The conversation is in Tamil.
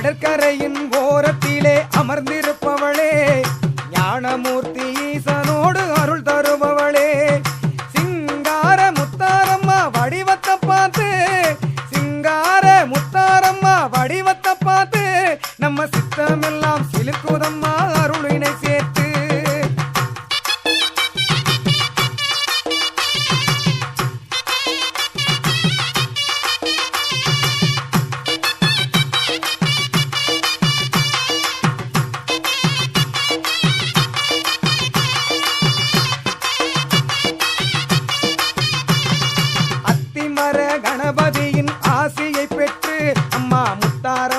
கடற்கரையின் ஓரத்திலே அமர்ந்திருப்பவளே, ஞானமூர்த்தி ஈசனோடு அருள் தருபவளே, சிங்கார முத்தாரம்மா வடிவத்தை பார்த்து, சிங்கார முத்தாரம்மா வடிவத்தை பார்த்து நம்ம சித்தமெல்லாம் சிலுக்குதம்மா அருளினை சேர்த்து. கணபதியின் ஆசியை பெற்று அம்மா முத்தார